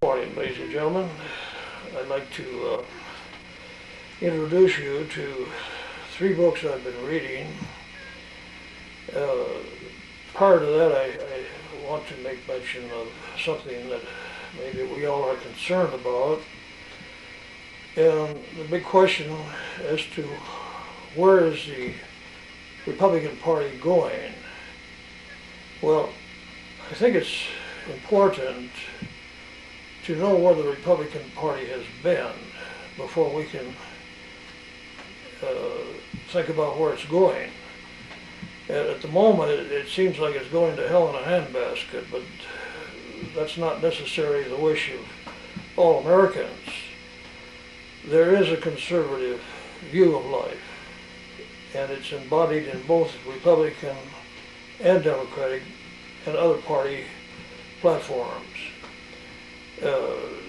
Morning, ladies and gentlemen. I'd like to introduce you to three books I've been reading. Prior to that, I want to make mention of something that maybe we all are concerned about. And the big question as to where is the Republican Party going? Well, I think it's important to know where the Republican Party has been before we can think about where it's going. And at the moment, it seems like it's going to hell in a handbasket, but that's not necessarily the wish of all Americans. There is a conservative view of life, and it's embodied in both Republican and Democratic and other party platforms.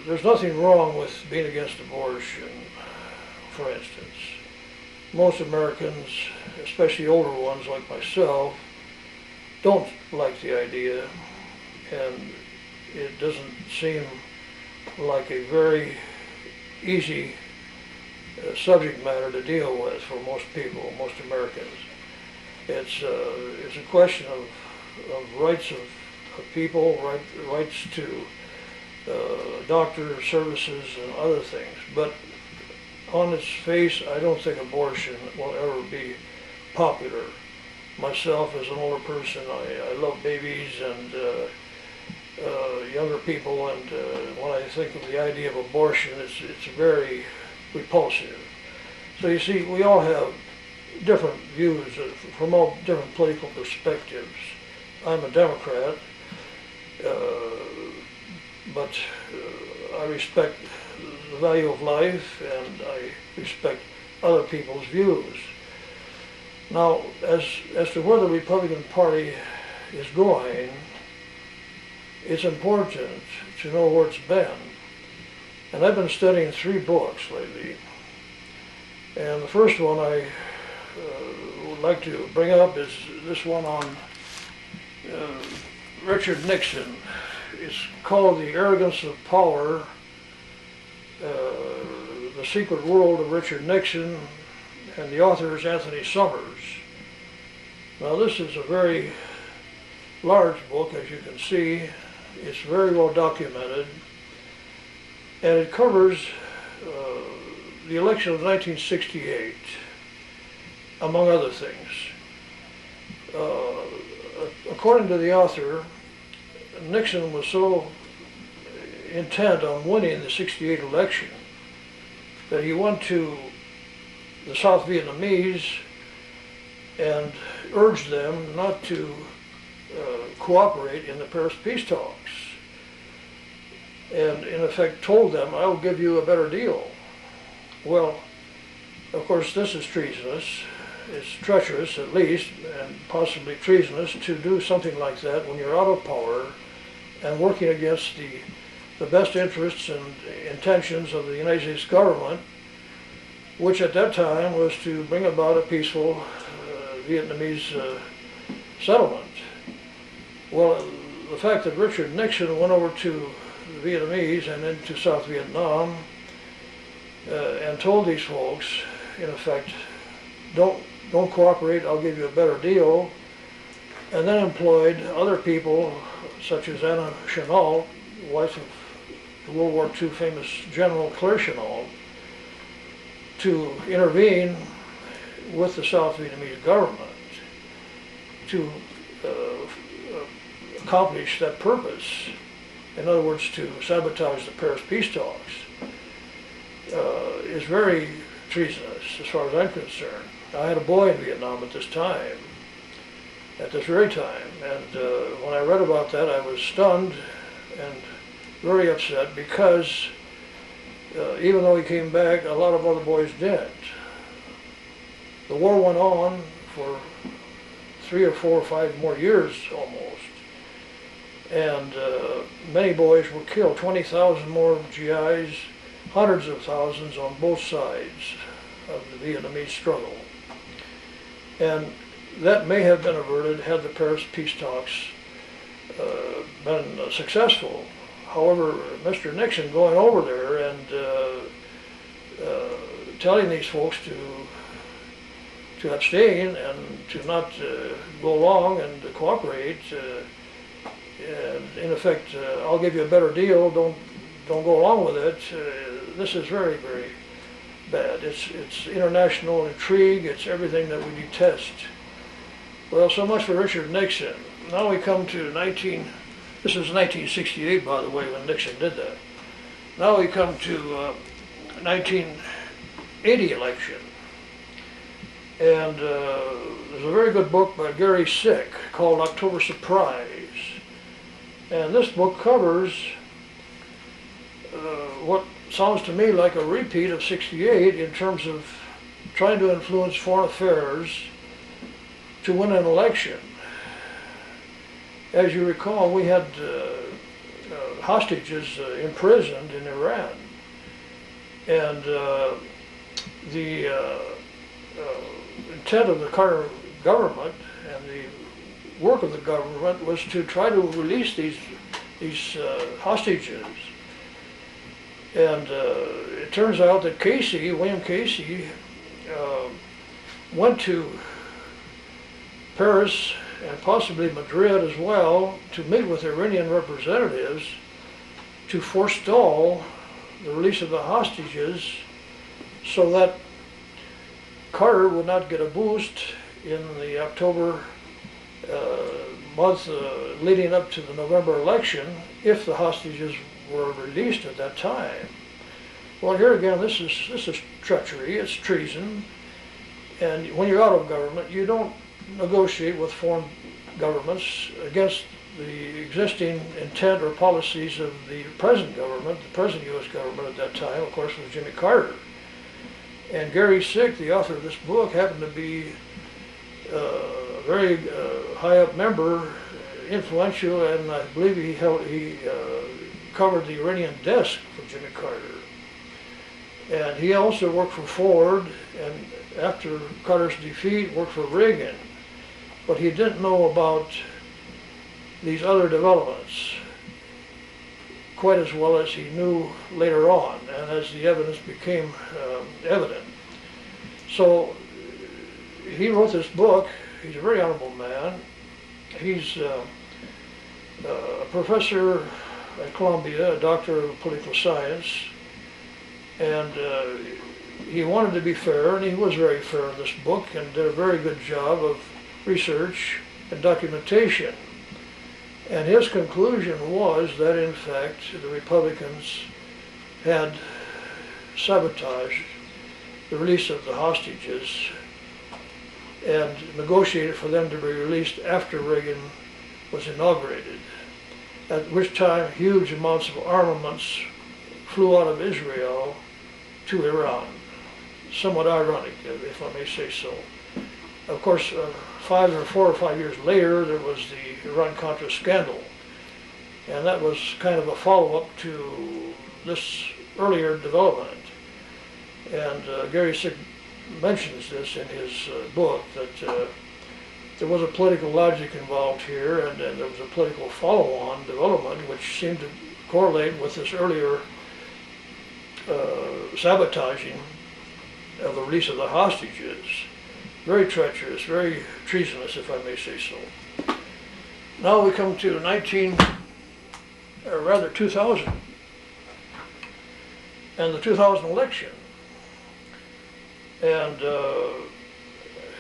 There's nothing wrong with being against abortion, for instance. Most Americans, especially older ones like myself, don't like the idea, and it doesn't seem like a very easy subject matter to deal with for most people, most Americans. It's a question of rights of people, rights to doctor services and other things. But on its face, I don't think abortion will ever be popular. Myself, as an older person, I love babies and younger people, and when I think of the idea of abortion, it's very repulsive. So you see, we all have different views from all different political perspectives. I'm a Democrat, but I respect the value of life, and I respect other people's views. Now, as to where the Republican Party is going, it's important to know where it's been. And I've been studying three books lately. And the first one I would like to bring up is this one on Richard Nixon. It's called The Arrogance of Power, The Secret World of Richard Nixon, and the author is Anthony Summers. Now, this is a very large book, as you can see. It's very well documented, and it covers the election of 1968, among other things. According to the author, Nixon was so intent on winning the '68 election that he went to the South Vietnamese and urged them not to cooperate in the Paris peace talks, and in effect told them, "I will give you a better deal." Well, of course, this is treasonous. It's treacherous, at least, and possibly treasonous to do something like that when you're out of power and working against the best interests and intentions of the United States government, which at that time was to bring about a peaceful Vietnamese settlement. Well, the fact that Richard Nixon went over to the Vietnamese and into South Vietnam and told these folks, in effect, don't cooperate, I'll give you a better deal, and then employed other people such as Anna Chennault, wife of the World War II famous General Claire Chennault, to intervene with the South Vietnamese government to accomplish that purpose. In other words, to sabotage the Paris peace talks, is very treasonous as far as I'm concerned. I had a boy in Vietnam at this time, at this very time, and when I read about that, I was stunned and very upset because even though he came back, a lot of other boys didn't. The war went on for 3 or 4 or 5 more years almost, and many boys were killed, 20,000 more GIs, hundreds of thousands on both sides of the Vietnamese struggle. And that may have been averted had the Paris peace talks been successful. However, Mr. Nixon going over there and telling these folks to abstain and to not go along and to cooperate, and in effect, I'll give you a better deal, don't go along with it. This is very, very bad. It's international intrigue, it's everything that we detest. Well, so much for Richard Nixon. Now we come to this is 1968, by the way, when Nixon did that. Now we come to 1980 election. And there's a very good book by Gary Sick called October Surprise. And this book covers what sounds to me like a repeat of '68 in terms of trying to influence foreign affairs to win an election. As you recall, we had hostages imprisoned in Iran. And the intent of the Carter government and the work of the government was to try to release these hostages. And it turns out that William Casey, went to Paris and possibly Madrid as well to meet with Iranian representatives to forestall the release of the hostages so that Carter would not get a boost in the October month leading up to the November election if the hostages were released at that time. Well, here again, this is treachery, it's treason, and when you're out of government, you don't negotiate with foreign governments against the existing intent or policies of the present government, the present U.S. government at that time, of course, was Jimmy Carter. And Gary Sick, the author of this book, happened to be a very high up member, influential, and I believe he covered the Iranian desk for Jimmy Carter. And he also worked for Ford, and after Carter's defeat, worked for Reagan. But he didn't know about these other developments quite as well as he knew later on, and as the evidence became evident. So he wrote this book. He's a very honorable man. He's a professor at Columbia, a doctor of political science, and he wanted to be fair, and he was very fair in this book and did a very good job of research and documentation. And his conclusion was that, in fact, the Republicans had sabotaged the release of the hostages and negotiated for them to be released after Reagan was inaugurated, at which time huge amounts of armaments flew out of Israel to Iran. Somewhat ironic, if I may say so. Of course, 4 or 5 years later, there was the Iran-Contra scandal, and that was kind of a follow-up to this earlier development. And Gary Sick mentions this in his book, that there was a political logic involved here, and there was a political follow-on development which seemed to correlate with this earlier sabotaging of the release of the hostages. Very treacherous, very treasonous, if I may say so. Now we come to 2000, and the 2000 election. And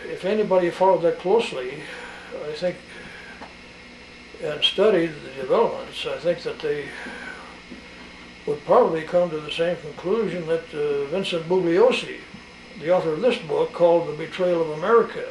if anybody followed that closely, I think, and studied the developments, I think that they would probably come to the same conclusion that Vincent Bugliosi, the author of this book called The Betrayal of America,